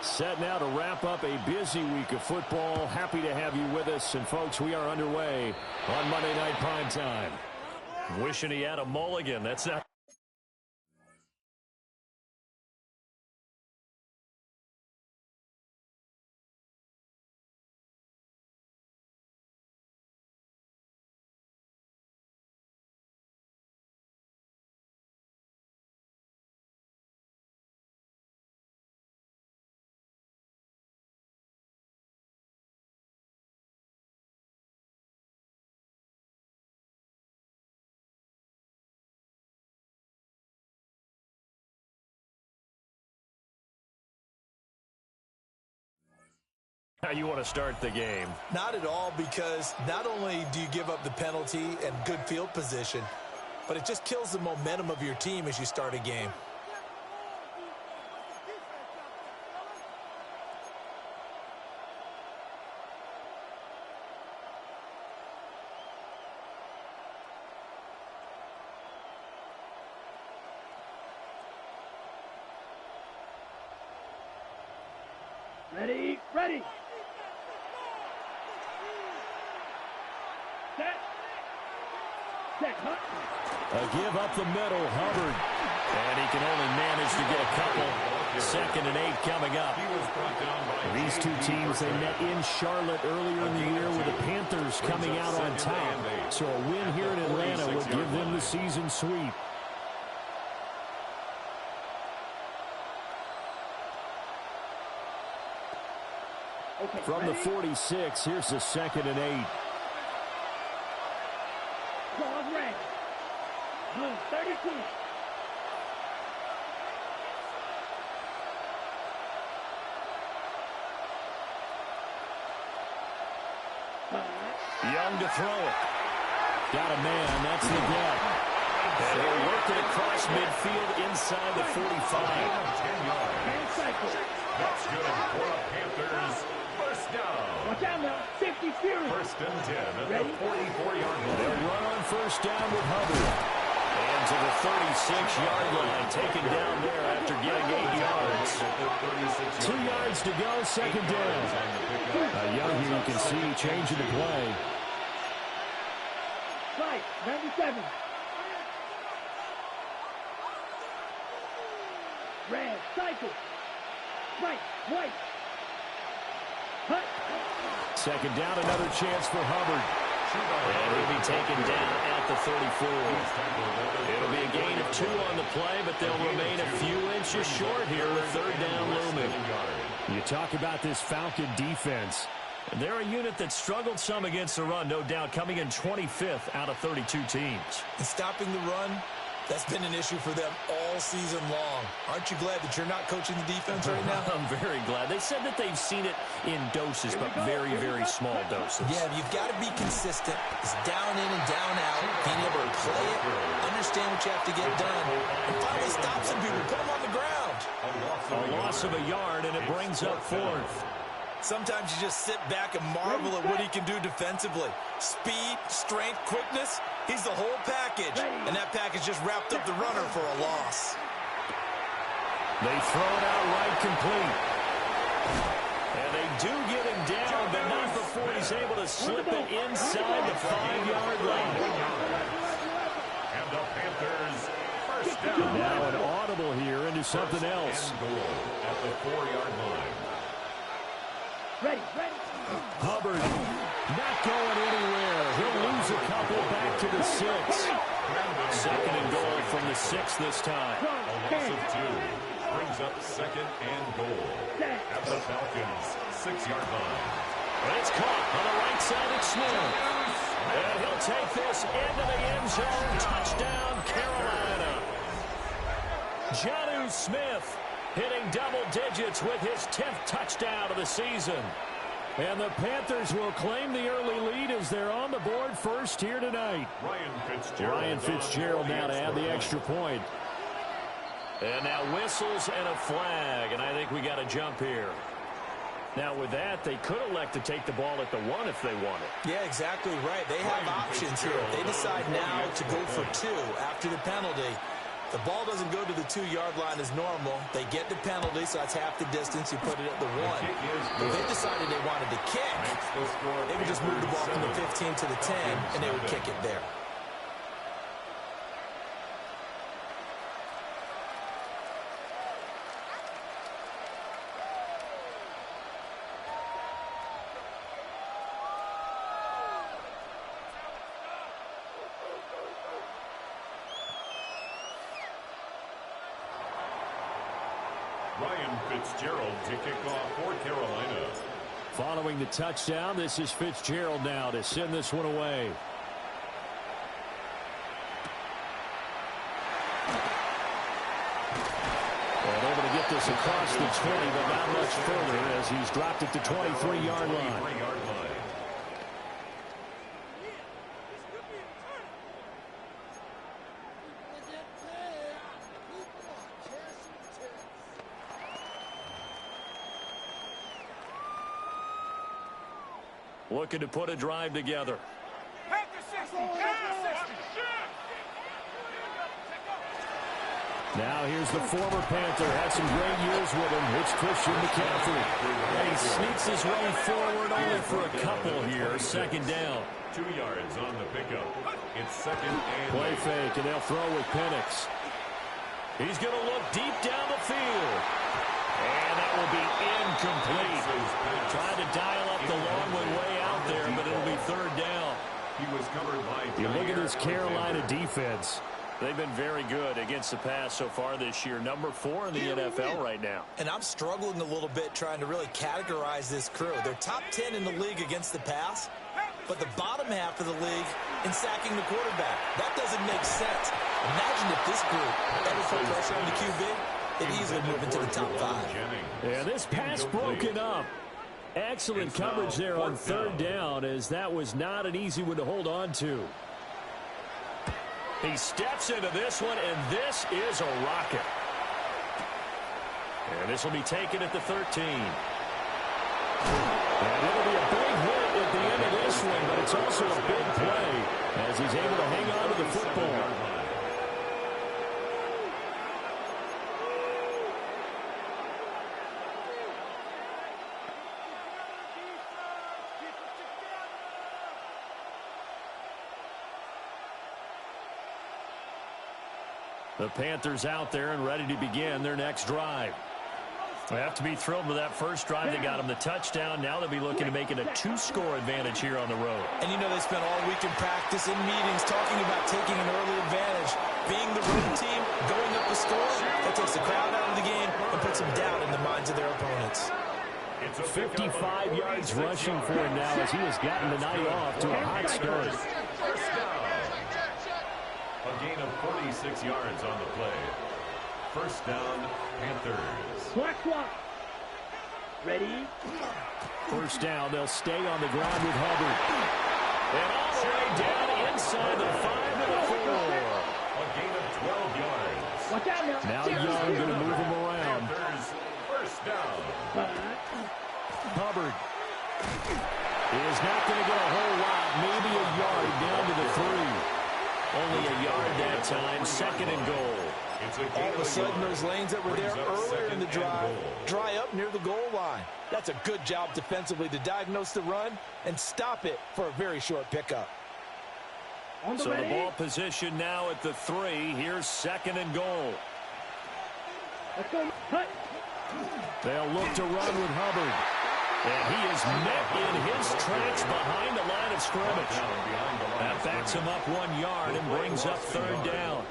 Set now to wrap up a busy week of football. Happy to have you with us. And, folks, we are underway on Monday Night Primetime. Wishing he had a mulligan. That's not. How you want to start the game? Not at all, because not only do you give up the penalty and good field position, but it just kills the momentum of your team as you start a game. Ready, ready. A give up the middle, Hubbard. And he can only manage to get a couple. 2nd and 8 coming up. These two teams, they met in Charlotte earlier in the year with the Panthers coming out on top. So a win here in Atlanta would give them the season sweep. From the 46, here's the 2nd and 8. Ball red. Blue 32. Young to throw it. Got a man, that's the get. And he'll work it across midfield inside the 45. 10 yards. That's good for the Panthers. First down. Watch out now. 50 Fury. 1st and 10 at the 44-yard line. They'll run on first down with Hubbard. And to the 36-yard line, taken down there after getting 8 yards. 2 yards to go, 2nd down. Young here, you can see changing the play. Right, 97. Red, cycle. Right, white. Hut. 2nd down, another chance for Hubbard. And he'll be taken down at the 34. It'll be a gain of 2 on the play, but they'll remain a few inches short here with 3rd down looming. You talk about this Falcon defense. They're a unit that struggled some against the run, no doubt, coming in 25th out of 32 teams. And stopping the run, that's been an issue for them all season long. Aren't you glad that you're not coaching the defense right now? I'm very glad. They said that they've seen it in doses, but very, very small doses. Yeah, you've got to be consistent. It's down in and down out, being able to play it, understand what you have to get done, and finally stop some people, put them on the ground. A loss of a yard, and it brings up 4th. Sometimes you just sit back and marvel at what he can do defensively. Speed, strength, quickness, he's the whole package. And that package just wrapped up the runner for a loss. They throw it out right complete. And they do get him down, but not before he's able to slip it inside the 5-yard line. And the Panthers, first down. Now an audible here into something else. At the 4-yard line. Ready, ready. Hubbard not going anywhere. He'll lose a couple back to the 6. 2nd and goal from the 6 this time. A loss of 2 brings up 2nd and goal at the Falcons' 6-yard line. And it's caught on the right side of Smith. And he'll take this into the end zone. Touchdown, Carolina. Jonnu Smith hitting double digits with his 10th touchdown of the season. And the Panthers will claim the early lead as they're on the board first here tonight. Ryan Fitzgerald now to add the extra point. And now whistles and a flag, and I think we got a jump here. Now with that, they could elect to take the ball at the 1 if they wanted. Yeah, exactly right. They have options here. If they decide now to go for 2 after the penalty, The ball doesn't go to the 2-yard line as normal. They get the penalty, so that's half the distance. You put it at the 1. If they decided they wanted to kick, they would just move the ball from the 15 to the 10, and they would kick it there. Ryan Fitzgerald to kick off for Carolina. Following the touchdown, this is Fitzgerald now to send this one away. And able to get this across the 20, but not much further as he's dropped it to 23-yard line. Looking to put a drive together. Now here's the former Panther. Had some great years with him. It's Christian McCaffrey. And he sneaks his way forward only for a couple here. Second down. 2 yards on the pickup. It's second and Play fake, and they'll throw with Penix. He's going to look deep down the field. And that will be incomplete. Trying to dial up the long way out there, but it'll be third down. he was covered by. You look at this Carolina defense. They've been very good against the pass so far this year. Number 4 in the NFL right now. And I'm struggling a little bit trying to really categorize this crew. They're top 10 in the league against the pass, but the bottom half of the league in sacking the quarterback. That doesn't make sense. Imagine if this group ever put pressure on the QB, they'd easily move into the top 5. Yeah, this pass broken up. Excellent coverage there on third down, as that was not an easy one to hold on to. He steps into this one, and this is a rocket. And this will be taken at the 13. And it'll be a big hit at the end of this one, but it's also a big play as he's able to hang on to the football. The Panthers out there and ready to begin their next drive. They have to be thrilled with that first drive. They got them the touchdown. Now they'll be looking to make it a 2-score advantage here on the road. And you know they spent all week in practice and meetings talking about taking an early advantage. Being the road team, going up a score, that takes the crowd out of the game and puts them down in the minds of their opponents. 55 yards rushing for him now as he has gotten the night off to a hot start. A gain of 46 yards on the play. First down, Panthers. Clock. Ready? First down, they'll stay on the ground with Hubbard. And all the way down inside the 5 to the 4. A gain of 12 yards. Watch out now. Now Young going to move him around. Panthers, first down. Hubbard is not going to get a whole lot, maybe a yard down to the 3. Only a yard that time, second and goal. All of a sudden, those lanes that were there earlier in the drive dry up near the goal line. That's a good job defensively to diagnose the run and stop it for a very short pickup. So the ball position now at the 3. Here's second and goal. Let's go. Cut. They'll look to run with Hubbard. And he is met in his tracks behind the line of scrimmage. That backs him up 1 yard and brings up third down.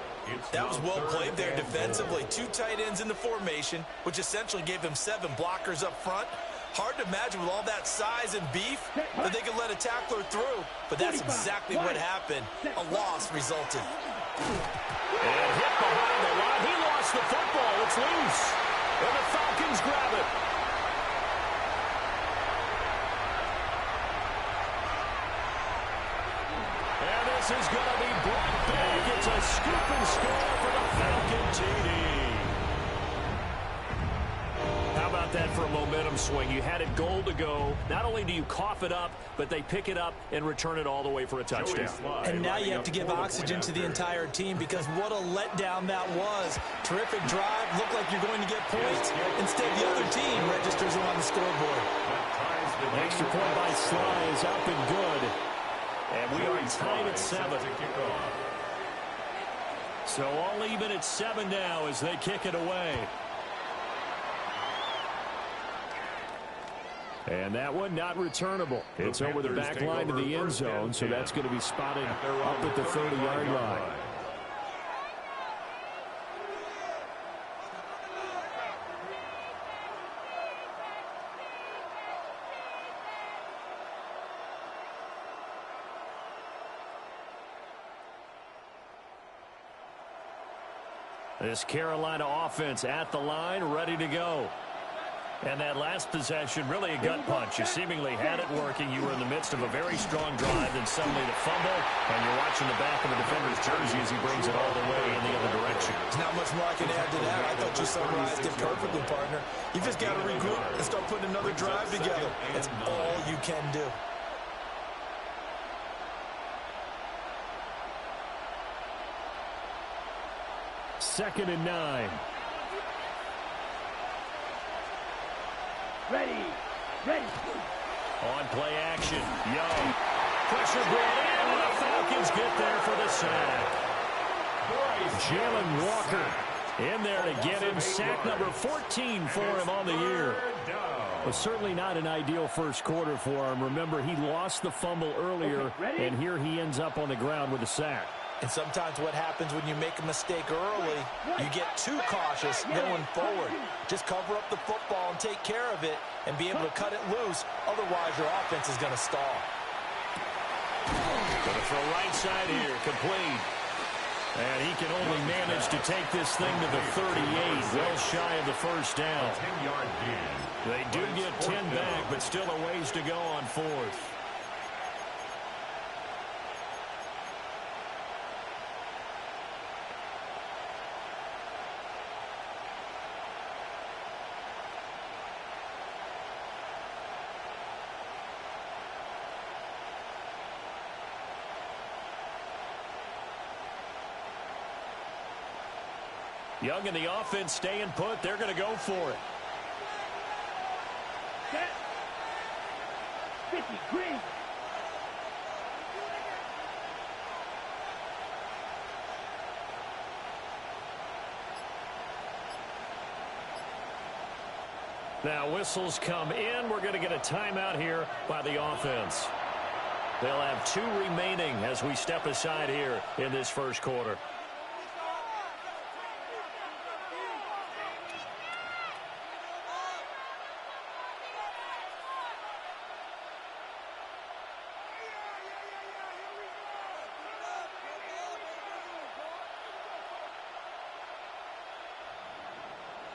That was well played there defensively. 2 tight ends in the formation, which essentially gave him 7 blockers up front. Hard to imagine with all that size and beef that they could let a tackler through, but that's exactly what happened. A loss resulted. And hit behind the line. He lost the football. It's loose. And the Falcons grab it. This is going to be brought back. It's a scoop and score for the Falcon TD. How about that for a momentum swing. You had it goal to go. Not only do you cough it up, but they pick it up and return it all the way for a touchdown. And now you have to give oxygen to the entire team, because what a letdown that was. Terrific drive. Looked like you're going to get points. Instead, the other team registers them on the scoreboard. Extra point by Sly is up and good. And we are tied at 7. So all even at 7 now as they kick it away. And that one not returnable. It's over the back line to the end zone, so that's going to be spotted up at the 30-yard line. This Carolina offense at the line, ready to go. And that last possession, really a gut punch. You seemingly had it working. You were in the midst of a very strong drive, then suddenly the fumble, and you're watching the back of the defender's jersey as he brings it all the way in the other direction. There's not much more I can add to that. I thought you summarized it perfectly, partner. You just got to regroup and start putting another drive together. That's all you can do. Second and 9. Ready. On play action. Young. Pressure brought in, and the Falcons get there for the sack. Jalen Walker in there to get him. Sack number 14 for him on the year. Well, certainly not an ideal first quarter for him. Remember, he lost the fumble earlier, and here he ends up on the ground with a sack. And sometimes what happens when you make a mistake early, you get too cautious going forward. Just cover up the football and take care of it and be able to cut it loose. Otherwise, your offense is going to stall. Going to throw right side here, complete. And he can only manage to take this thing to the 38, well shy of the first down. They do get 10 back, but still a ways to go on fourth. Young and the offense staying put. They're going to go for it. Set. 50, green. Now whistles come in. We're going to get a timeout here by the offense. They'll have 2 remaining as we step aside here in this first quarter.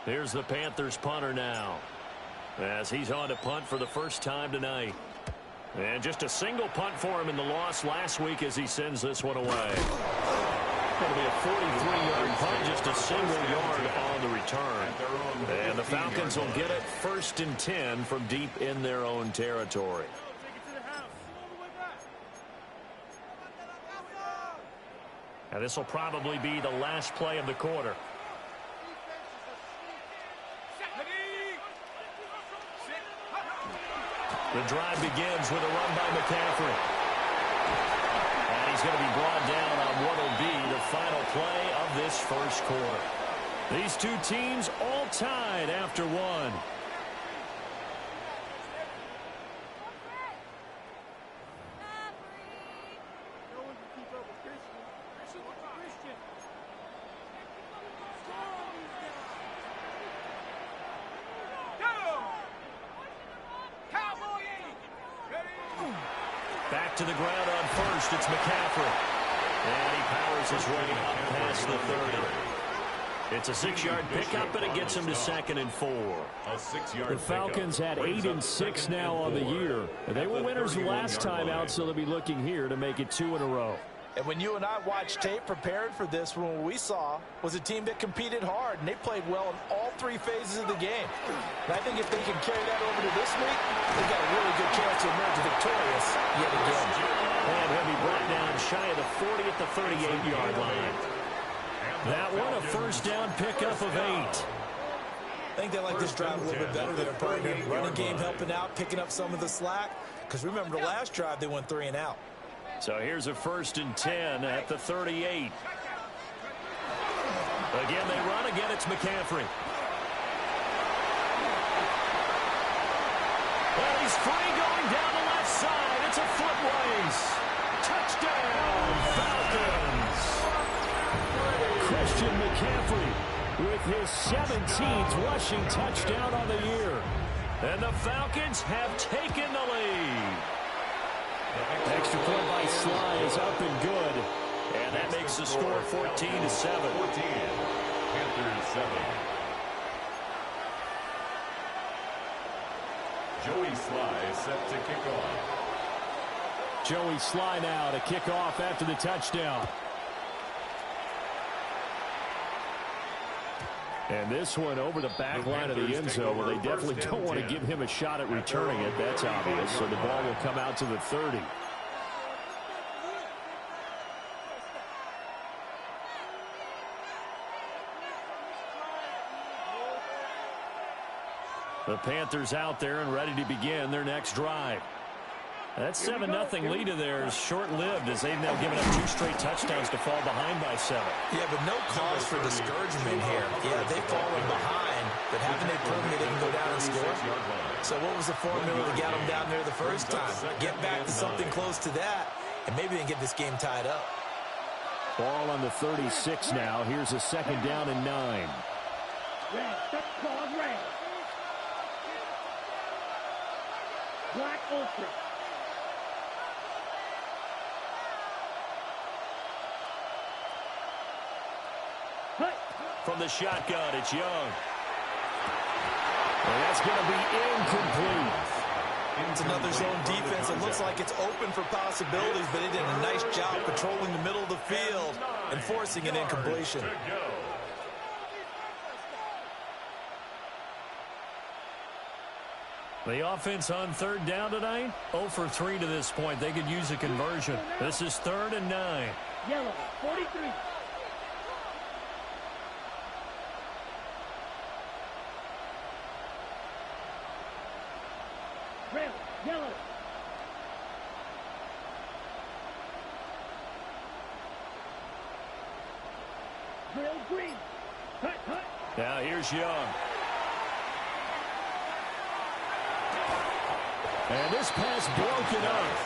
Here's the Panthers punter now, as he's on to punt for the first time tonight. And just a single punt for him in the loss last week as he sends this one away. It'll be a 43-yard punt, just a single yard on the return. And the Falcons will get it 1st and 10 from deep in their own territory. And this will probably be the last play of the quarter. The drive begins with a run by McCaffrey. And he's going to be brought down on what will be the final play of this first quarter. These two teams all tied after one. Back to the ground on first. It's McCaffrey. And he powers his way up past the 30. It's a 6-yard pickup, and it gets him to 2nd and 4. The Falcons had 8 and 6 now on the year. They were winners last time out, so they'll be looking here to make it 2 in a row. And when you and I watched tape preparing for this, what we saw was a team that competed hard, and they played well in all three phases of the game. And I think if they can carry that over to this week, they've got a really good chance to emerge victorious yet again. And he'll be brought down shy of the 40 at the 38-yard line. That one, a first down pickup of 8. I think they like this drive a little bit better than their partner. Running game helping out, picking up some of the slack. Because remember, the last drive, they went 3 and out. So here's a 1st and 10 at the 38. Again, they run. Again, it's McCaffrey. Well, he's free going down the left side. It's a foot race. Touchdown, Falcons. Christian McCaffrey with his 17th rushing touchdown on the year. And the Falcons have taken the lead. Extra point by Sly is up and good. And that makes the score 14-7. 14. Panthers 7. Joey Sly is set to kick off. Joey Sly now to kick off after the touchdown. And this one over the back line of the end zone. Well, they definitely don't want to give him a shot at returning it. That's obvious. So the ball will come out to the 30. The Panthers out there and ready to begin their next drive. That 7-0 lead of theirs short-lived as they've now given up 2 straight touchdowns to fall behind by 7. Yeah, but no cause for discouragement here. Yeah, they've fallen behind, but haven't they proven that they can go down and score? So what was the formula that got them down there the first time? Get back to something close to that, and maybe they can get this game tied up. Ball on the 36 now. Here's a 2nd down and 9. Red, that's called red. Black Ultra. From the shotgun, it's Young. And that's going to be incomplete. It's another zone defense. It looks like it's open for possibilities, but they did a nice job patrolling the middle of the field and forcing an incompletion. The offense on 3rd down tonight, 0 for 3 to this point. They could use a conversion. This is 3rd and 9. Yellow, 43. Red, yellow. Drill green. Hut, hut. Now here's Young. And this pass broken up.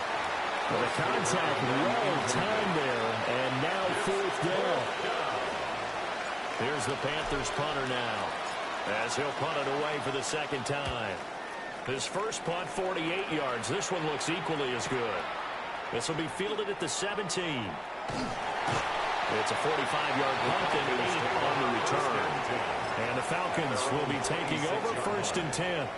But the contact well timed there. And now 4th down. Here's the Panthers punter now, as he'll punt it away for the 2nd time. His first punt, 48 yards. This one looks equally as good. This will be fielded at the 17. It's a 45-yard punt and 8 on the return. And the Falcons will be taking over 1st and 10.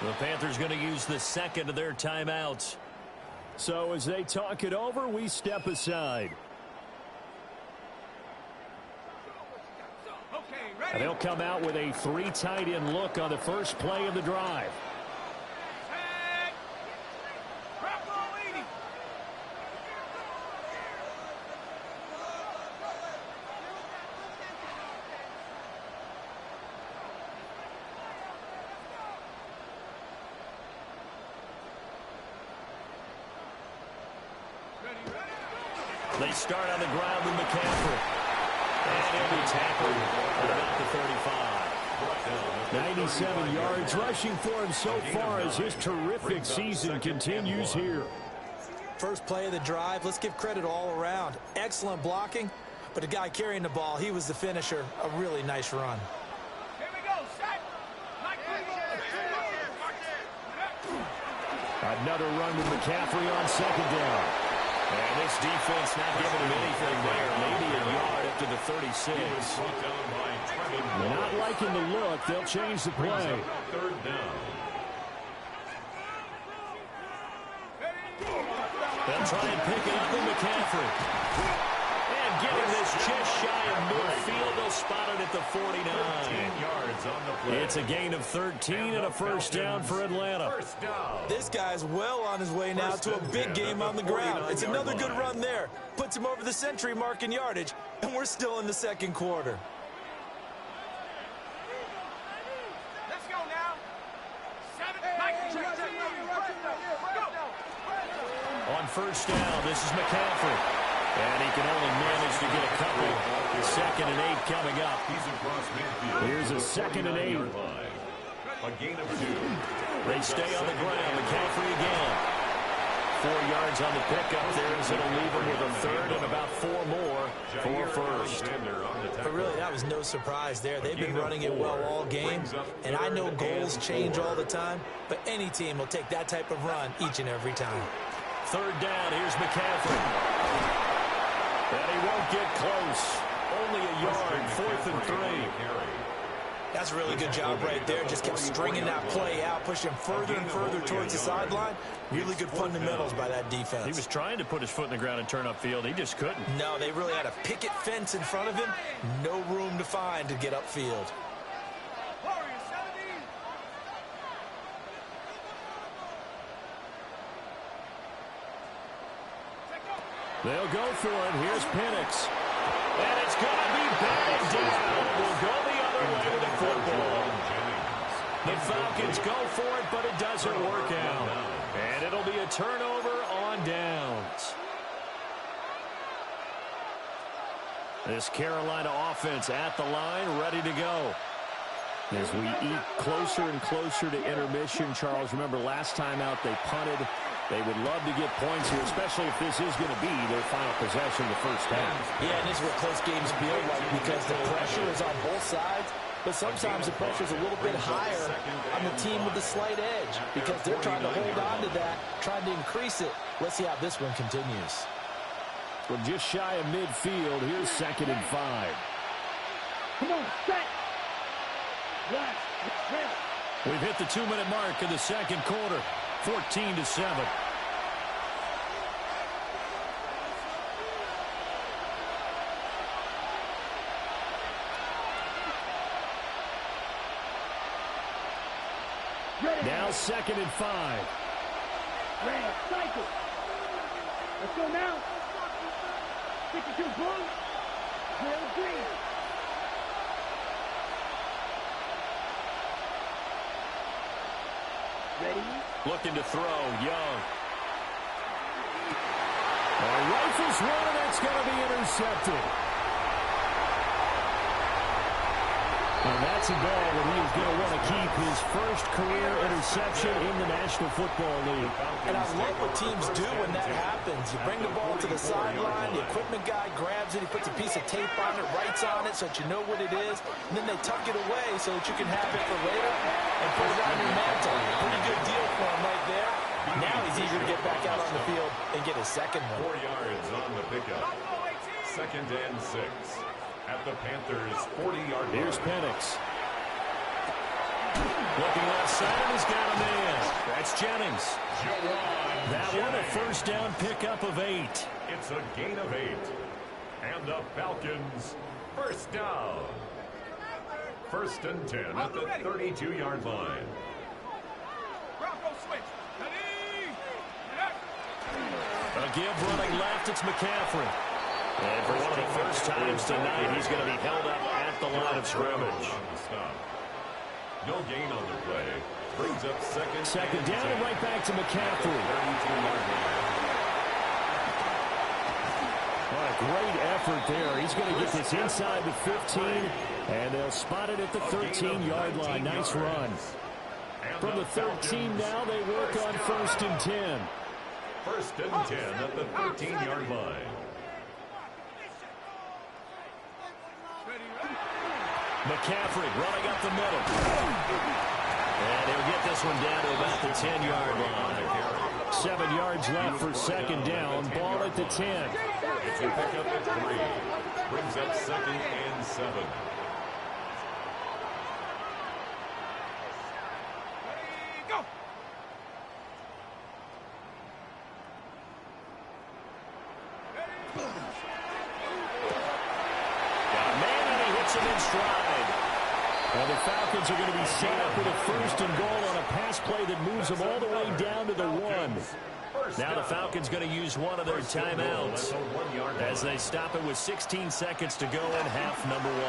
The Panthers going to use the 2nd of their timeouts. So as they talk it over, we step aside. And they'll come out with a 3 tight end look on the first play of the drive. They start on the ground with McCaffrey. And he'll be tackled at about the 35. 97 yards rushing for him so far as his terrific season continues here. First play of the drive, let's give credit all around. Excellent blocking, but the guy carrying the ball, he was the finisher. A really nice run. Here we go, set. Another run with McCaffrey on 2nd down. And this defense not giving him anything there. Maybe a yard up to the 36. Not liking the look. They'll change the play. 3rd down. They'll try and pick it up with McCaffrey. And getting this just shy of midfield. They'll spot it at the 49. 13 yards on the play. It's a gain of 13 and a first down for Atlanta. First down. This guy's well on his way now to a big game on the ground. It's another good run there. Puts him over the century mark in yardage, and we're still in the second quarter. Let's go now. 7. On first down, this is McCaffrey. And he can only manage to get a couple. 2nd and 8 coming up. He's across midfield. Here's a 2nd and 8. A gain of 2. They stay on the ground. McCaffrey again. 4 yards on the pickup there, so it'll leave him with a third and about 4 more for first. But really, that was no surprise there. They've been running it well all game, and I know goals change all the time, but any team will take that type of run each and every time. 3rd down, here's McCaffrey. And he won't get close. Only a yard, 4th and 3. That's a really good job right there. Just kept stringing that play out, pushing further and further towards the sideline. Really good fundamentals by that defense. He was trying to put his foot in the ground and turn upfield. He just couldn't. No, they really had a picket fence in front of him. No room to find to get upfield. They'll go for it. Here's Penix. And it's going to be batted down. We'll go the other way with the football. The Falcons go for it, but it doesn't work out. And it'll be a turnover on downs. This Carolina offense at the line, ready to go. As we eat closer and closer to intermission, Charles, remember last time out they punted. They would love to get points here, especially if this is going to be their final possession the first half. Yeah, and this is what close games feel like because the pressure is on both sides, but sometimes the pressure is a little bit higher on the team with the slight edge because they're trying to hold on to that, trying to increase it. Let's see how this one continues. From just shy of midfield, here's 2nd and 5. Come on, set. Last. We've hit the 2-minute mark in the second quarter. 14-7. Now 2nd and 5. Red, cycle. Let's go now. 52 blue. Drill green. Ready? Looking to throw, Young. Rifles one, and that's going to be intercepted. And that's a ball that he is going to want to keep his first career interception in the National Football League. And I love what teams do when that happens. You bring the ball to the sideline, the equipment guy grabs it, he puts a piece of tape on it, writes on it so that you know what it is, and then they tuck it away so that you can have it for later and put it on your mantle. Pretty good deal for him right there. Now he's eager to get back out on the field and get his second one. 4 yards on the pickup. 2nd and 6. At the Panthers' 40-yard line. Here's Penix. Looking left side, and he's got a man. That's Jennings. That one a first down pickup of 8. It's a gain of 8. And the Falcons, first down. 1st and 10 at the 32-yard line. A give running left, it's McCaffrey. And for one of the first times tonight, he's going to be held up at the line of scrimmage. No gain on the play. Brings up second down and right back to McCaffrey. 32-yard line. What a great effort there. He's going to get this inside the 15, and they'll spot it at the 13-yard line. Nice run. From the 13 now, they work on 1st and 10. 1st and 10 at the 13-yard line. McCaffrey running up the middle. And he'll get this one down to about the 10-yard line. 7 yards left for 2nd down. Ball at the 10. It's a pickup at 3. Brings up 2nd and 7. the Falcons are going to be set up with a first and goal on a pass play that moves them all the way down to the 1. Now the Falcons going to use one of their timeouts as they stop it with 16 seconds to go in half number 1.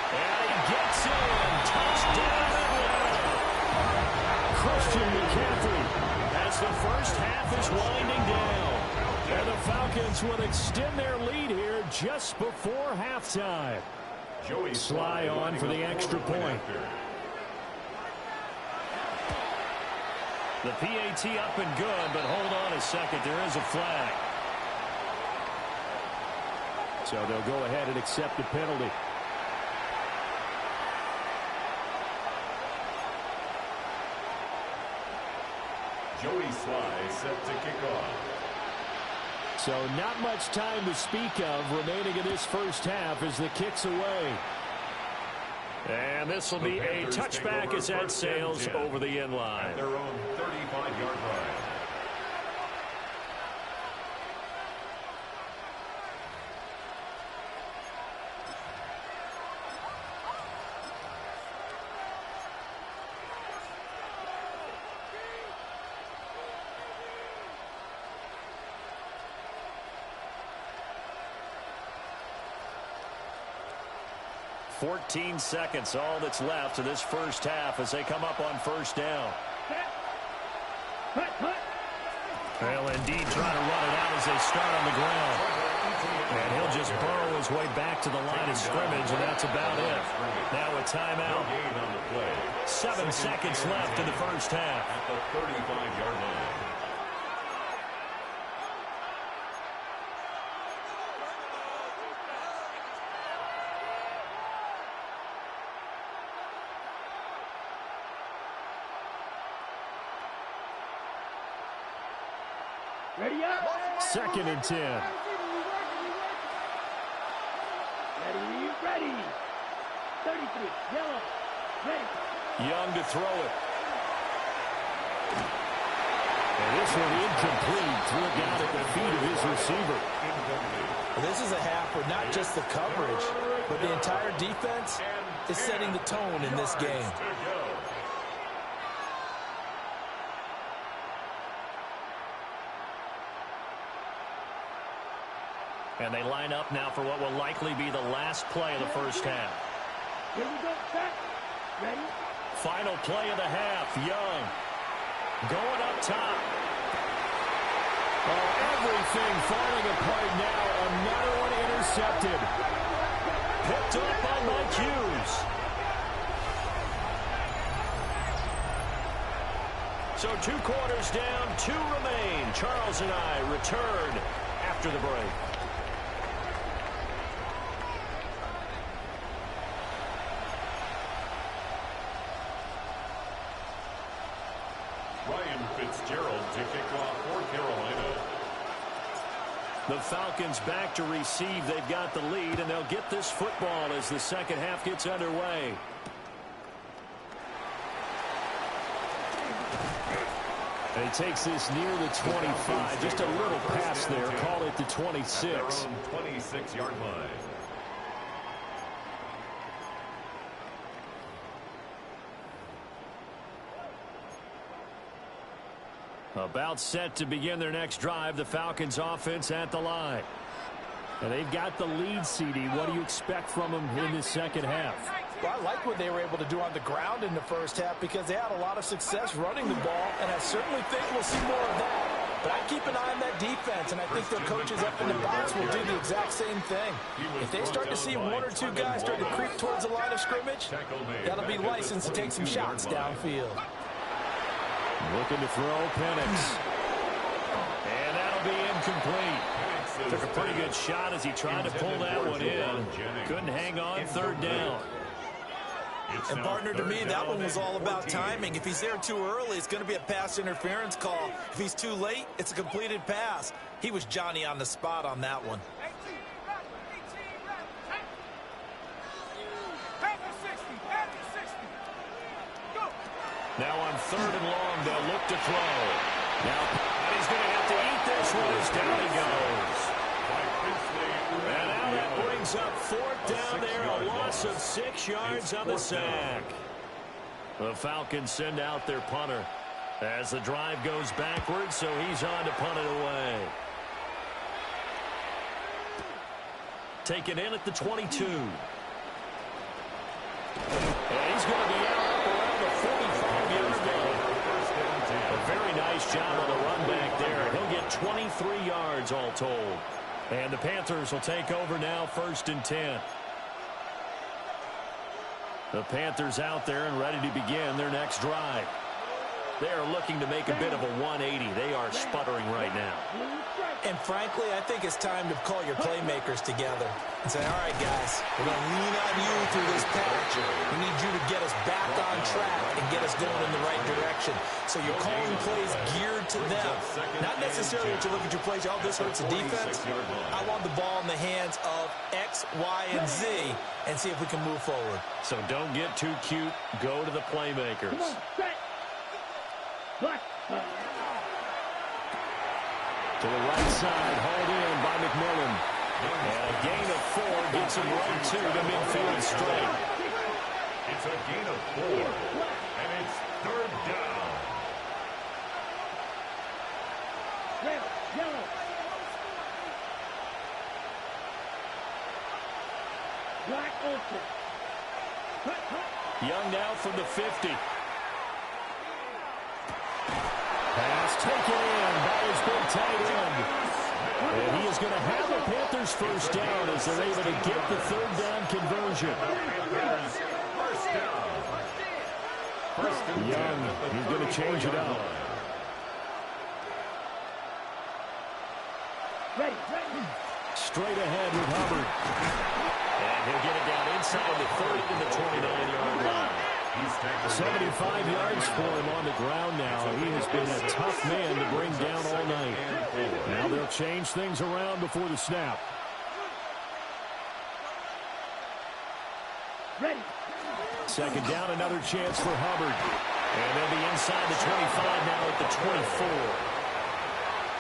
And he gets in. Touchdown Atlanta. Christian McCaffrey as the first half is winding down. And the Falcons will extend their lead here just before halftime. Sly on for the extra point. The PAT up and good, but hold on a second. There is a flag. So they'll go ahead and accept the penalty. Joey Sly set to kick off. So not much time to speak of remaining in this first half as the kick's away. And this will be a touchback as that sails over the end line. At their own 35-yard line. $14 seconds, all that's left of this first half as they come up on first down. Well, indeed, trying to run it out as they start on the ground. And he'll just burrow his way back to the line of scrimmage, and that's about it. Now a timeout. 7 seconds left in the first half. At the 35-yard line. Ready up. 2nd and 10. Ready. 33. Yellow. Ready. Young to throw it. And this one incomplete. Threw it down at the feet of his receiver. This is a half where not just the coverage, but the entire defense is setting the tone in this game. And they line up now for what will likely be the last play of the first half. Here we go. Set. Ready. Final play of the half. Young going up top. Oh, everything falling apart now. Another one intercepted. Picked up by Mike Hughes. So 2 quarters down, 2 remain. Charles and I return after the break. Fitzgerald to kick off for Carolina. The Falcons back to receive. They've got the lead, and they'll get this football as the second half gets underway. And he takes this near the 25. Just a little pass there. Call it the 26. 26-yard line. About set to begin their next drive. The Falcons offense at the line. And they've got the lead, CD. What do you expect from them in this second half? Well, I like what they were able to do on the ground in the first half because they had a lot of success running the ball, and I certainly think we'll see more of that. But I keep an eye on that defense, and I think their coaches up in the box will do the exact same thing. If they start to see 1 or 2 guys start to creep towards the line of scrimmage, that'll be licensed to take some shots downfield. Looking to throw Penix. And that'll be incomplete. Took a pretty good shot as he tried to pull that one in. Couldn't hang on. 3rd down. And partner, to me, that one was all about timing. If he's there too early, it's going to be a pass interference call. If he's too late, it's a completed pass. He was Johnny on the spot on that one. Now on 3rd and long, they'll look to throw. Now, and he's going to have to eat this one as down he goes. And out at That brings up fourth down there, a loss of 6 yards on the sack. The Falcons send out their punter as the drive goes backwards, so he's on to punt it away. Taken in at the 22. And he's going to be out around the 45-yard line. A very nice job on the run back there. He'll get 23 yards all told. And the Panthers will take over now, 1st and 10. The Panthers out there and ready to begin their next drive. They are looking to make a bit of a 180. They are sputtering right now. And frankly, I think it's time to call your playmakers together and say, all right, guys, we're going to lean on you through this patch. We need you to get us back on track and get us going in the right direction. So you're calling plays geared to them. Not necessarily that you look at your plays, oh, this hurts the defense. I want the ball in the hands of X, Y, and Z and see if we can move forward. So don't get too cute. Go to the playmakers. To the right side, hauled in by McMillan. And a gain of 4 gets him right to the midfield straight. It's a gain of 4, and it's 3rd down. Red, yellow. Black ultra. Young now from the 50. Pass taken in by his big tight end. And he is going to have the Panthers first down as they're able to get the 3rd down conversion. Young, he's going to change it up. Ready, ready. Straight ahead with Hubbard. And he'll get it down inside the 30 to the 29-yard line. 75 yards for him on the ground now. He has been a tough man to bring down all night. Now they'll change things around before the snap. Ready. 2nd down, another chance for Hubbard. And they'll be inside the 25 now at the 24.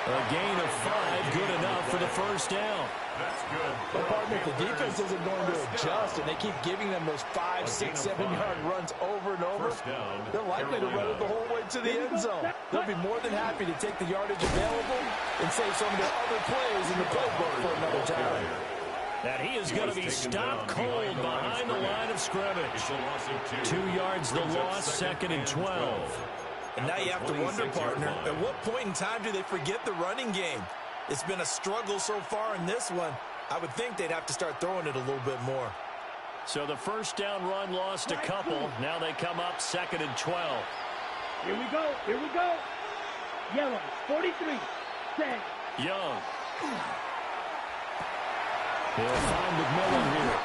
A gain of 5, good enough for the first down. That's good. But partner, if the defense isn't going to adjust and they keep giving them those 5, 6, 7-yard runs over and over, they're likely to run it the whole way to the end zone. They'll be more than happy to take the yardage available and save some of their other plays in the playbook for another time. And he is going to be stopped cold behind the line of scrimmage. 2 yards the loss, 2nd and 12. And now you have to wonder, partner, at what point in time do they forget the running game? It's been a struggle so far in this one. I would think they'd have to start throwing it a little bit more. So the first down run lost a couple. Now they come up 2nd and 12. Here we go, here we go. Yellow, 43. Set. Young. He'll find McMillan here.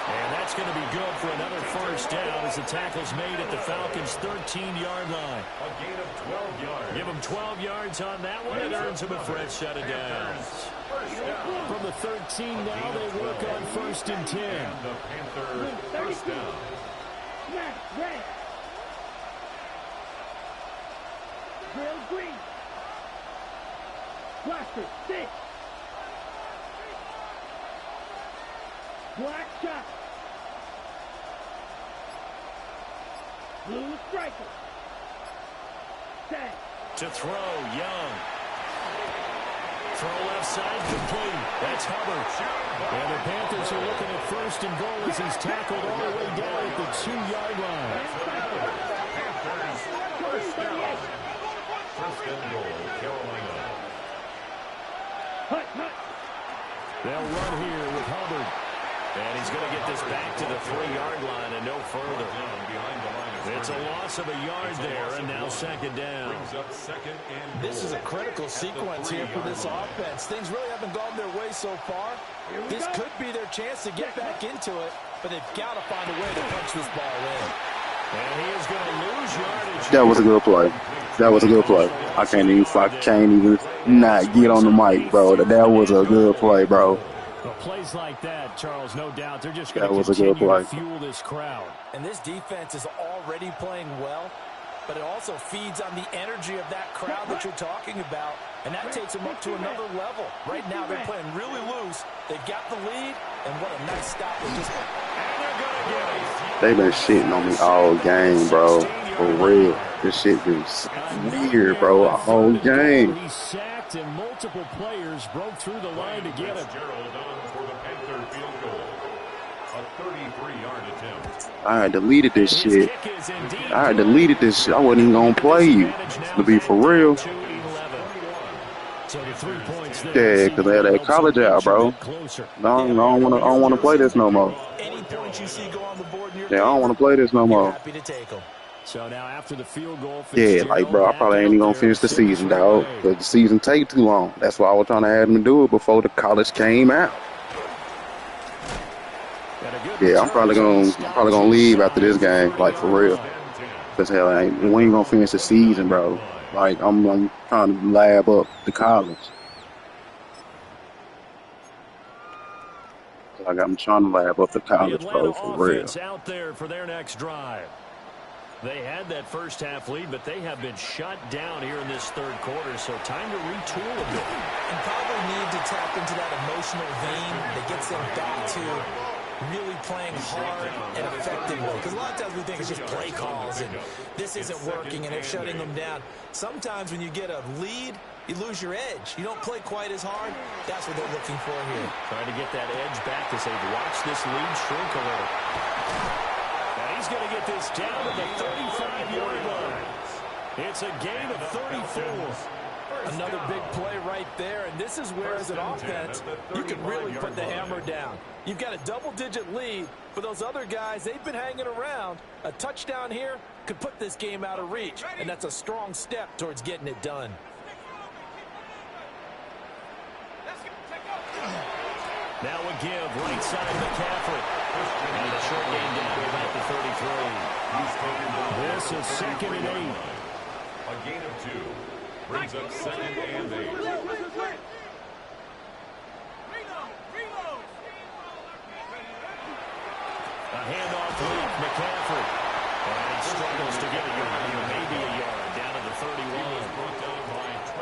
And that's going to be good for another first down as the tackle's made at the Falcons' 13-yard line. A gain of 12 yards. Give him 12 yards on that one. It earns him a fresh set of downs. From the 13 now, they work on 1st and 10. And the Panthers first down. Snap, red. Drill green. Blaster, 6. Black shot. Blue striker. Set. To throw, Young. Throw left side, complete. That's Hubbard. And the Panthers are looking at 1st and goal as he's tackled all the way down at the 2-yard line. Panthers first down. 1st and goal, Carolina. Hut, hut. They'll run here with Hubbard. And he's going to get this back to the 3-yard line and no further. It's a loss of a yard there, and now 2nd down. This is a critical sequence here for this offense. Things really haven't gone their way so far. This could be their chance to get back into it, but they've got to find a way to punch this ball in. And he is going to lose yardage. That was a good play. That was a good play. I can't even not get on the mic, bro. That was a good play, bro. Well, plays like that, Charles, no doubt, they're just going to continue to fuel this crowd. And this defense is already playing well. but it also feeds on the energy of that crowd that you're talking about, and that takes them up to another level. Right now, they're playing really loose. They've got the lead, and what a nice stop they just made. And they're going to get it. They been shitting on me all game, bro. For real. This shit been weird, bro. All game. He sacked, and multiple players broke through the line to get it. For the Panther field goal. A 33-yard attempt. I had deleted this shit. I had deleted this shit. I wasn't even gonna play you. To be for real. Yeah, because I had that college out, bro. I don't wanna play this no more. Any points you see go on the board in your Yeah, I don't wanna play this no more. happy to take them. So now after the field goal, Yeah, like, bro, I probably ain't even gonna finish the season, dog. Because the season take too long. That's why I was trying to have them do it before the college came out. Yeah, I'm probably gonna leave after this game, like, for real. Because hell, we ain't gonna finish the season, bro. Like, I'm trying to lab up the college. I'm trying to lab up the college, bro, for real. Out there for their next drive. They had that first half lead, but they have been shut down here in this third quarter, so time to retool a bit. And probably need to tap into that emotional vein that gets them back to really playing hard and effectively. Because a lot of times we think it's just play calls and this isn't working and they're shutting them down. Sometimes when you get a lead, you lose your edge. You don't play quite as hard. That's what they're looking for here. Trying to get that edge back as they've watched this lead shrink a little. And he's going to get this down to the 35-yard line. It's a gain of 34. Another big play right there, and this is where, as an offense, you can really put the hammer down. You've got a double-digit lead. For those other guys, they've been hanging around. A touchdown here could put this game out of reach, and that's a strong step towards getting it done. Now a give, right side McCaffrey. And a short gain down to about the 33. This is 2nd and 8. A gain of 2. Brings up 2nd and 8. A handoff lead, McCaffrey. And he struggles to get a yard, maybe a yard, down to the 31.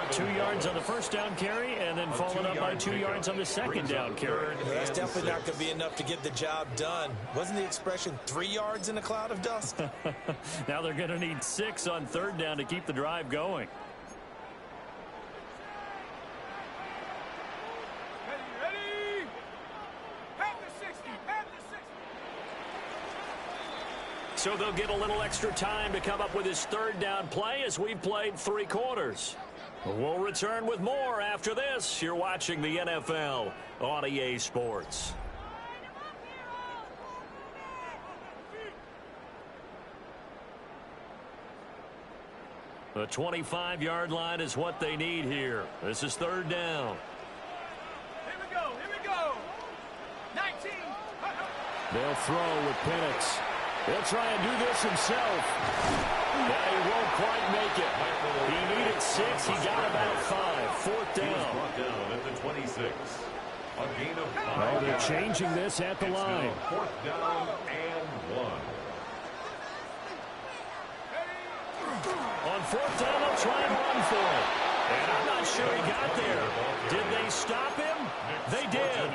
2 yards on the first down carry, and then followed up by 2 yards on the second down carry. Well, that's definitely not going to be enough to get the job done. Wasn't the expression 3 yards in a cloud of dust? Now they're going to need 6 on third down to keep the drive going. So they'll get a little extra time to come up with his third down play as we've played 3 quarters. We'll return with more after this. You're watching the NFL on EA Sports. The 25-yard line is what they need here. This is third down. Here we go. 19. They'll throw with Penix. He'll try and do this himself. Yeah, he won't quite make it. He needed 6. He got about 5. 4th down. Brought down at the 26. A gain of 5. Oh, they're changing this at the line. 4th down and 1. On 4th down, they'll try and run for it. And I'm not sure he got there. Did they stop him? They did.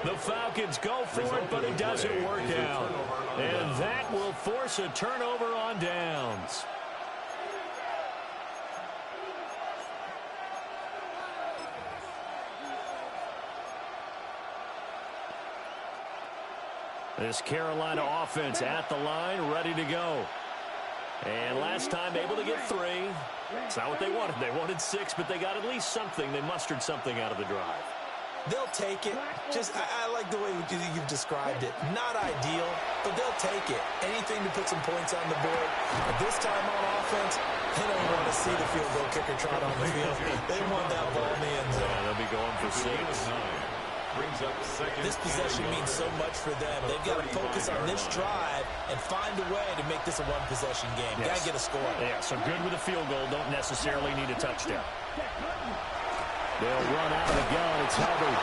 The Falcons go for it, but it doesn't work out. And that will force a turnover on downs. This Carolina offense at the line, ready to go. And last time able to get 3. It's not what they wanted. They wanted 6, but they got at least something. They mustered something out of the drive. They'll take it. I like the way you've described it. Not ideal, but they'll take it. Anything to put some points on the board. But this time on offense, they don't want to see the field goal kicker trot on the field. They want that ball in the end zone. Yeah, they'll be going for 6. Brings up 2nd. This possession means so much for them. They've got to focus on this drive and find a way to make this a one-possession game. Yes. Got to get a score. Yeah, so good with a field goal. Don't necessarily need a touchdown. They'll run out of the gun. It's Hubbard.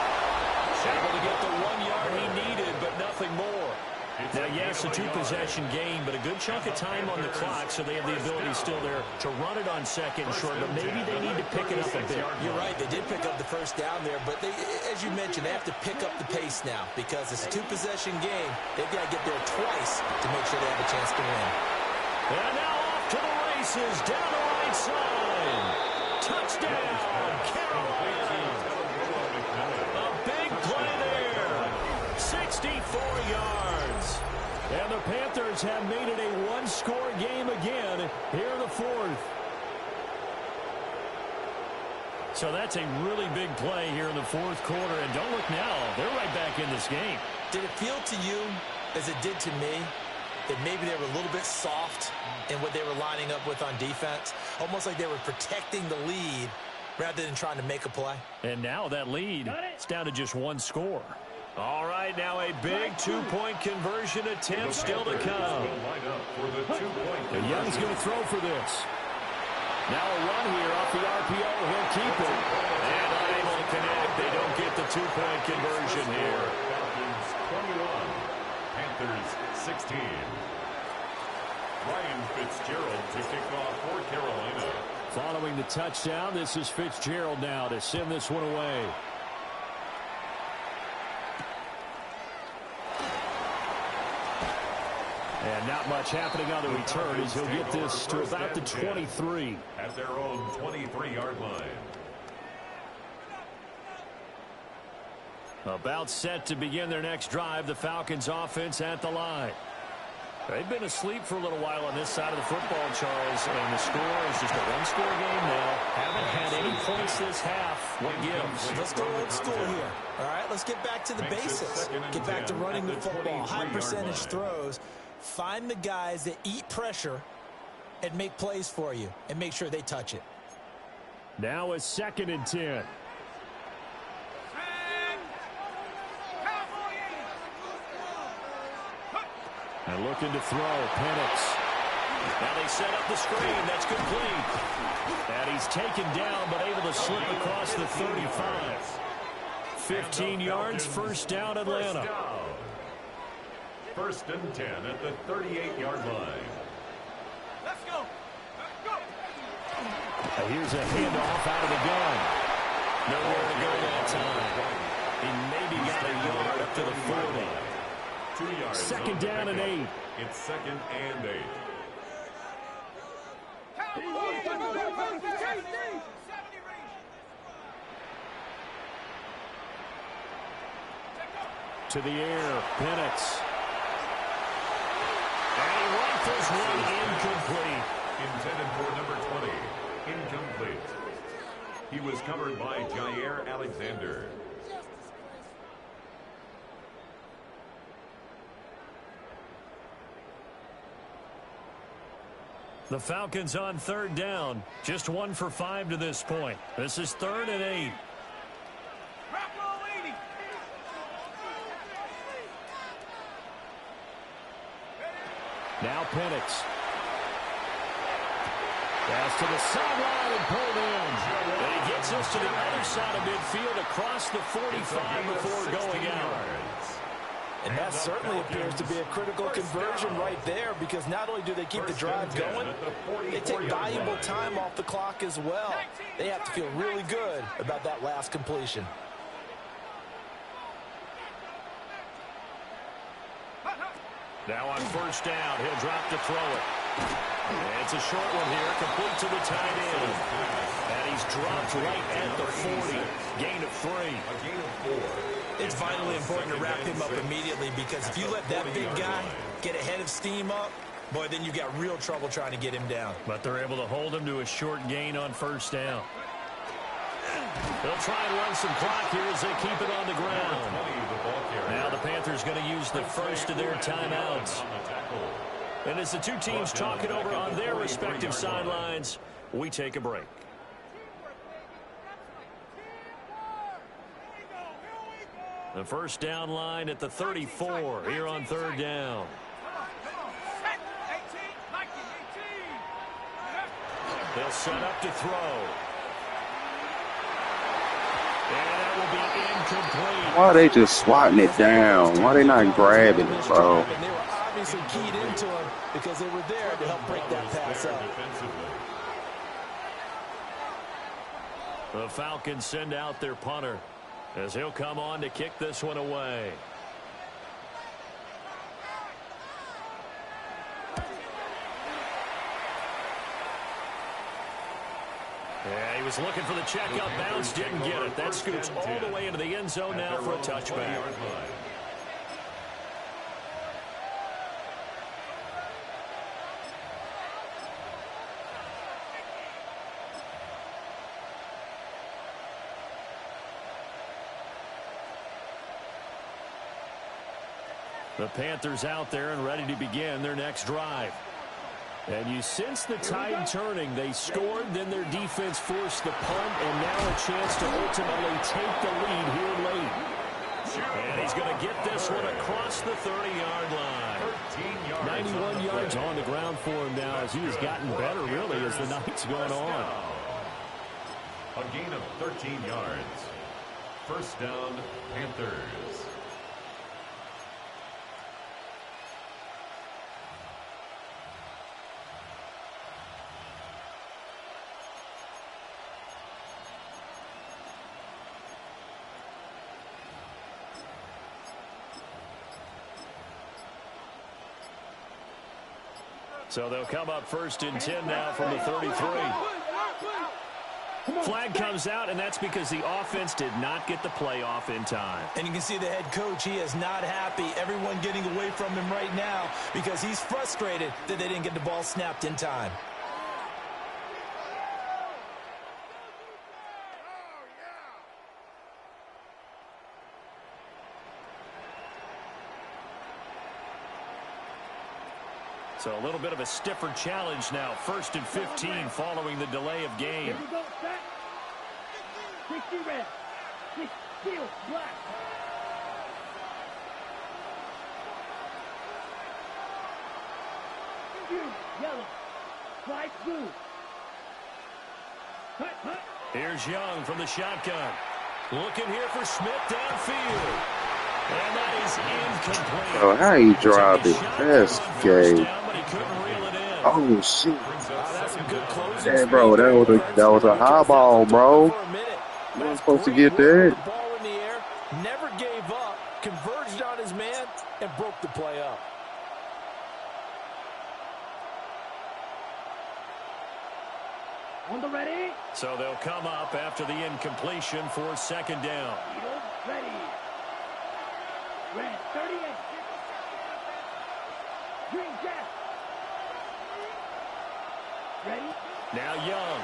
Able to get the 1 yard he needed, but nothing more. Now, yes, a two-possession game, but a good chunk of time on the clock, so they have the ability still there to run it on second and short, but maybe they need to pick it up a bit. You're right. They did pick up the first down there, but they, as you mentioned, they have to pick up the pace now because it's a two-possession game. They've got to get there twice to make sure they have a chance to win. And now off to the races, down the right side. Touchdown, Carolina. A big play there. 64 yards. And the Panthers have made it a one-score game again here in the fourth. So that's a really big play here in the fourth quarter. And don't look now, they're right back in this game. Did it feel to you, as it did to me, that maybe they were a little bit soft in what they were lining up with on defense? Almost like they were protecting the lead rather than trying to make a play. And now that lead, it's down to just one score. All right, now a big two-point conversion attempt still to come. And Young's going to throw for this. Now a run here off the RPO. He'll keep it. And unable to connect. They don't get the two-point conversion here. Falcons 21, Panthers 16. Ryan Fitzgerald to kick off for Carolina. Following the touchdown, this is Fitzgerald now to send this one away. And not much happening on the return as he'll get this to about the 23. At their own 23-yard line. About set to begin their next drive, the Falcons offense at the line. They've been asleep for a little while on this side of the football, Charles, and the score is just a one-score game now. Haven't had any points this half. What gives? Let's go old school here. All right, let's get back to the basics. Get back to running the football, high percentage throws. Find the guys that eat pressure and make plays for you and make sure they touch it. Now a 2nd and 10. And looking to throw, Penix. Now they set up the screen. That's complete. And he's taken down, but able to slip across the 35. 15 yards, first down, Atlanta. First and 10 at the 38-yard line. Let's go. Now here's a handoff out of the gun. Nowhere to go that time. He maybe got a yard up to the 40. 2 yards. 2nd down and 8. It's 2nd and 8. To the air, Penix. And he rifles one incomplete. Intended for number 20. Incomplete. He was covered by Jair Alexander. The Falcons on 3rd down. Just 1 for 5 to this point. This is 3rd and 8. Now Penix. Pass to the sideline and pulled in. And he gets us to the other side of midfield across the 45 before going out. And that certainly appears to be a critical conversion right there because not only do they keep the drive going, they take valuable time off the clock as well. They have to feel really good about that last completion. Now on 1st down, he'll drop to throw it. And it's a short one here, complete to the tight end. And he's dropped right at the 40. Gain of 3. A gain of 4. It's vitally important to wrap him up immediately because if you let that big guy get ahead of steam up, boy, then you've got real trouble trying to get him down. But they're able to hold him to a short gain on 1st down. They'll try and run some clock here as they keep it on the ground. Now the Panthers going to use the first of their timeouts. And as the two teams talk it over on their respective sidelines, we take a break. The 1st down line at the 34 here on 3rd down. They'll set up to throw. And that will be incomplete. Why are they just swatting it down? Why are they not grabbing it, bro? And they were obviously keyed into him because they were there to help break that pass up. The Falcons send out their punter as he'll come on to kick this one away. Yeah, he was looking for the check up bounce, didn't get it. That scoots all the way into the end zone now for a touchback. The Panthers out there and ready to begin their next drive. And you sense the tide turning. They scored, then their defense forced the punt, and now a chance to ultimately take the lead here late. And he's going to get this one across the 30-yard line. 91 yards on the ground for him now as he has gotten better, really, as the night's gone on. A gain of 13 yards. First down, Panthers. So they'll come up first and 10 now from the 33. Flag comes out, and that's because the offense did not get the play off in time. And you can see the head coach, he is not happy. Everyone getting away from him right now because he's frustrated that they didn't get the ball snapped in time. So a little bit of a stiffer challenge now. First and 15 following the delay of game. Here we go, set. 60 red. 6 steel black. Blue, yellow. White, blue. Hut, hut. Here's Young from the shotgun. Looking here for Smith downfield. And that is incomplete. Oh, how he dropped it? That's gay. Oh shit! Yeah, bro, that was a high ball, bro. You weren't supposed to get that. Ball in the air, never gave up, converged on his man, and broke the play up. On the ready. So they'll come up after the incompletion for second down. Ready. Red 38. Green Jack. Ready? Now Young.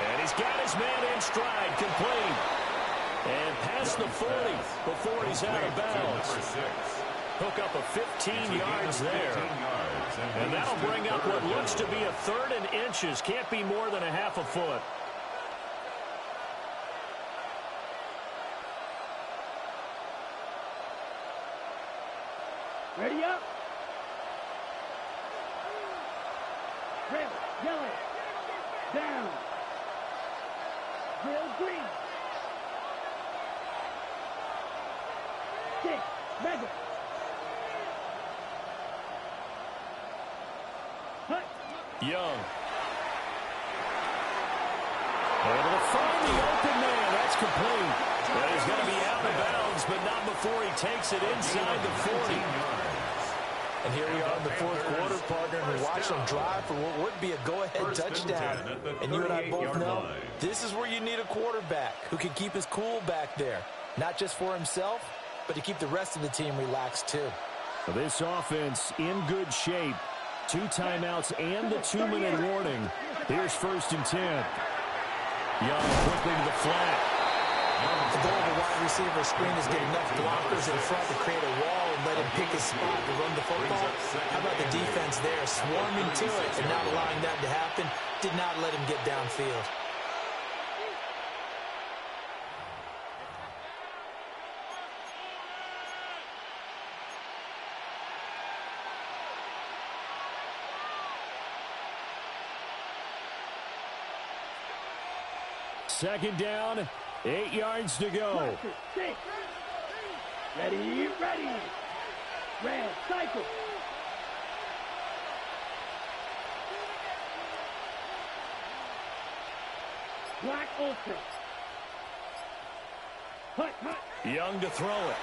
And he's got his man in stride, complete. And past the 40 before he's out of bounds. Hook up a 15 yards there. And that'll bring up what looks to be a third and inches. Can't be more than a half a foot. Ready up. Red, yellow. Down. Real green. 6, mega. Hut. Young. Able to find the open man. That's complete. But he's going to be out of bounds, but not before he takes it inside the 40. And here we are in the fourth quarter, partner, and we're watching them drive for what would be a go-ahead touchdown. And you and I both know this is where you need a quarterback who can keep his cool back there, not just for himself, but to keep the rest of the team relaxed too. This offense in good shape. 2 timeouts and the 2-minute warning. Here's first and 10. Young quickly to the flat. The goal of a wide receiver screen is get enough blockers in front to create a wall and let him pick his spot to run the football. How about the defense there, swarming to it and not allowing that to happen? Did not let him get downfield. Second down 8 yards to go. 6. Ready, ready. Red, cycle. Black ultra. Hut, hut. Young to throw it.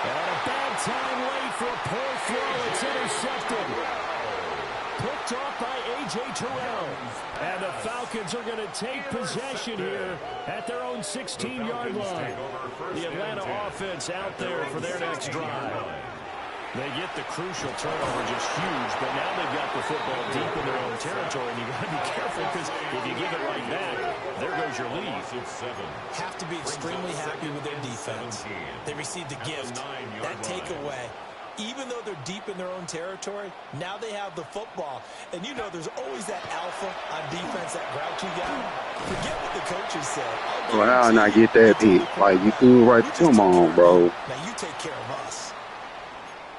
And a bad time late for a poor throw. It's intercepted. Picked off by A.J. Terrell. And the Falcons are going to take possession here at their own 16-yard line. The Atlanta offense out there for their next drive. They get the crucial turnover, just huge, but now they've got the football deep in their own territory, and you've got to be careful because if you give it right back, there goes your lead. Have to be extremely happy with their defense. They received the gift, that takeaway. Even though they're deep in their own territory, now they have the football. And you know there's always that alpha on defense, that grouchy guy. Forget what the coaches said. Well, how did I get that pick? Like, you threw it right to him on, bro. Now you take care of us.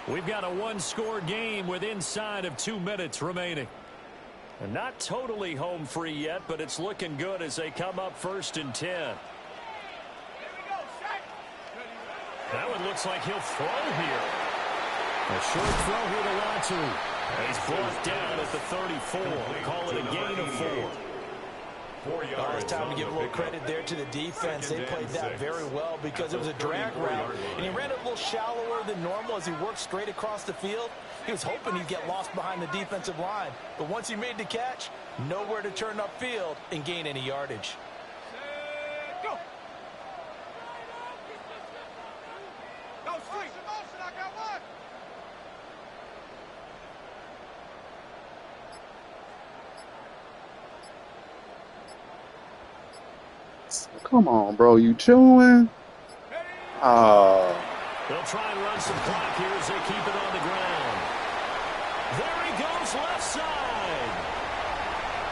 We've got a one-score game with inside of 2 minutes remaining. And not totally home free yet, but it's looking good as they come up 1st and 10. That one looks like he'll throw here. A short throw here to Watson. He's brought down at the 34. Call it a gain of 4. It's time to give a little credit there to the defense. They played that very well because it was a drag route, and he ran it a little shallower than normal as he worked straight across the field. He was hoping he'd get lost behind the defensive line, but once he made the catch, nowhere to turn upfield and gain any yardage. Go! Go, Street! I got one! Come on, bro. You chewing? They'll try and run some clock here as they keep it on the ground. There he goes, left side.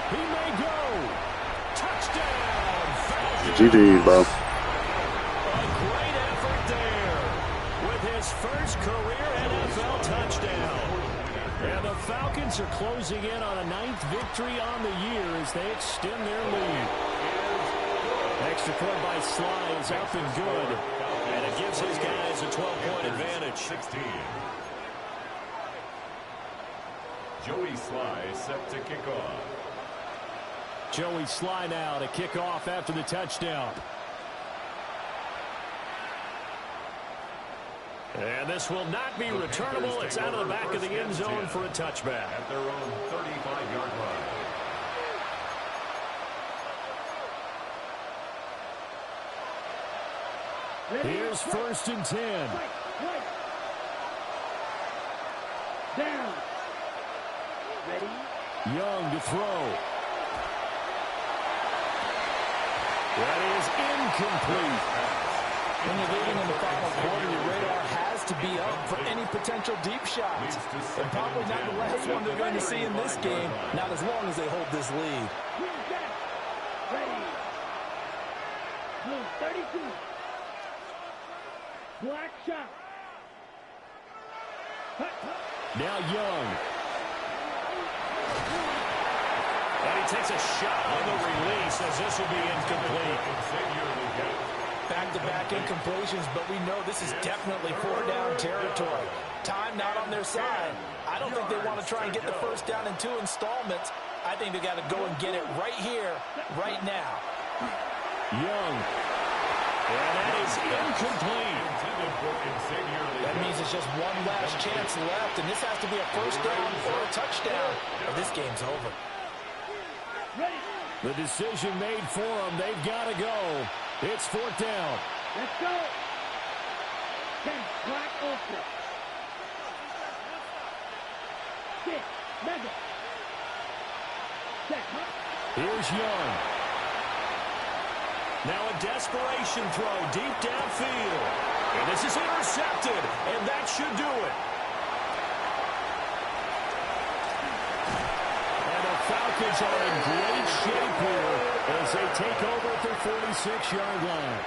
He may go. Touchdown, Falcons. GG, bro. A great effort there with his first career NFL touchdown. And the Falcons are closing in on a 9th victory on the year as they extend their lead. Extra point by Sly is up and good. And it gives his guys a 12-point advantage. 16. Joey Sly set to kick off. Joey Sly now to kick off after the touchdown. And this will not be returnable. It's out of the back of the end zone for a touchback. At their own 35-yard line. Here's 1st and 10. Down. Ready. Young to throw. That is incomplete. When you're leading in the final quarter, your radar has to be up for any potential deep shots. And probably not the last one they're going to see in this game, not as long as they hold this lead. Ready. Blue 32. Black shot. Now Young. And he takes a shot on the release as this will be incomplete. Back-to-back incompletions, but we know this is definitely 4-down territory. Time not on their side. I don't think they want to try and get the first down in 2 installments. I think they got to go and get it right here, right now. Young. And that is incomplete. That means it's just one last chance left, and this has to be a first down or a touchdown, or this game's over. The decision made for them. They've got to go. It's 4th down. Let's go. 10, Black Ultra. 6, Mega. Set, Here's Young. Now a desperation throw deep downfield. And this is intercepted, and that should do it. And the Falcons are in great shape here as they take over at their 46-yard line.